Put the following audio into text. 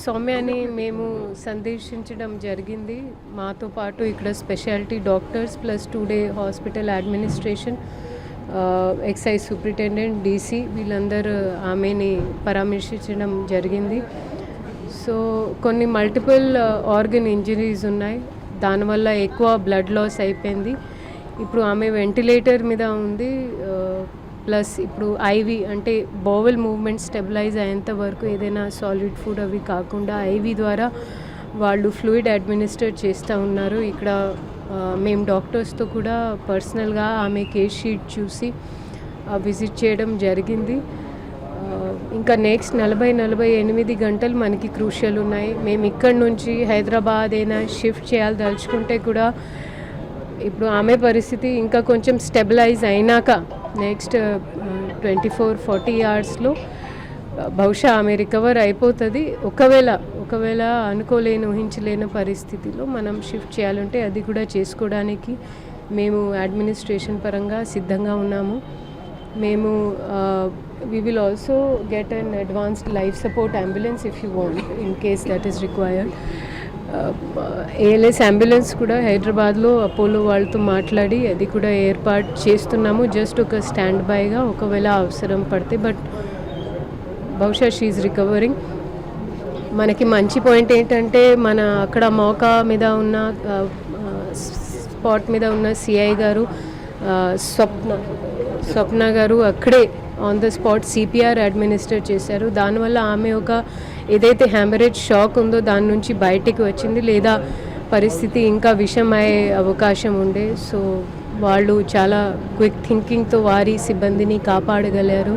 సౌమ్యని మేము సందర్శించడం జరిగింది. మాతో పాటు ఇక్కడ speciality doctors plus 2 day hospital administration, excise superintendent, DC వీళ్ళందరూ ఆమెని పరామర్శించడం జరిగింది. సో కొన్ని మల్టిపుల్ ఆర్గన్ ఇంజరీస్ ఉన్నాయి, దానివల్ల ఎక్కువ బ్లడ్ లాస్ అయిపోయింది. ఇప్పుడు ఆమె వెంటిలేటర్ మీద ఉంది. ప్లస్ ఇప్పుడు ఐవి అంటే బోవెల్ మూవ్మెంట్ స్టెబిలైజ్ అయ్యేంత వరకు ఏదైనా సాలిడ్ ఫుడ్ అవి కాకుండా ఐవి ద్వారా వాళ్ళు ఫ్లూయిడ్ అడ్మినిస్టర్ చేస్తూ ఉన్నారు. ఇక్కడ మేము డాక్టర్స్తో కూడా పర్సనల్గా ఆమె కేస్ షీట్ చూసి విజిట్ చేయడం జరిగింది. ఇంకా నెక్స్ట్ 48 గంటలు మనకి క్రూషియల్ ఉన్నాయి. మేము ఇక్కడి నుంచి హైదరాబాద్ అయినా షిఫ్ట్ చేయాలి తలుచుకుంటే కూడా ఇప్పుడు ఆమె పరిస్థితి ఇంకా కొంచెం స్టెబిలైజ్ అయినాక నెక్స్ట్ 24-40 అవర్స్లో బహుశా ఆమె రికవర్ అయిపోతుంది. ఒకవేళ అనుకోలేని ఊహించలేని పరిస్థితిలో మనం షిఫ్ట్ చేయాలంటే అది కూడా చేసుకోవడానికి మేము అడ్మినిస్ట్రేషన్ పరంగా సిద్ధంగా ఉన్నాము. మేము we will also get an advanced life support ambulance if you want, in case that is required. ALS ambulance కూడా హైదరాబాద్లో అపోలో వాళ్ళతో మాట్లాడి అది కూడా ఏర్పాటు చేస్తున్నాము, జస్ట్ ఒక స్టాండ్ బైగా ఒకవేళ అవసరం పడితే. బట్ బహుశా షీఈ్ రికవరింగ్. మనకి మంచి పాయింట్ ఏంటంటే మన అక్కడ మోకా మీద ఉన్న స్పాట్ మీద ఉన్న సిఐ గారు స్వప్న గారు అక్కడే on the spot CPR administer చేశారు. దానివల్ల ఆమె ఒక ఏదైతే హ్యామరేజ్ షాక్ ఉందో దాని నుంచి బయటికి వచ్చింది, లేదా పరిస్థితి ఇంకా విషమయ్యే అవకాశం ఉండే. సో వాళ్ళు చాలా క్విక్ థింకింగ్తో వారి సిబ్బందిని కాపాడగలిగారు.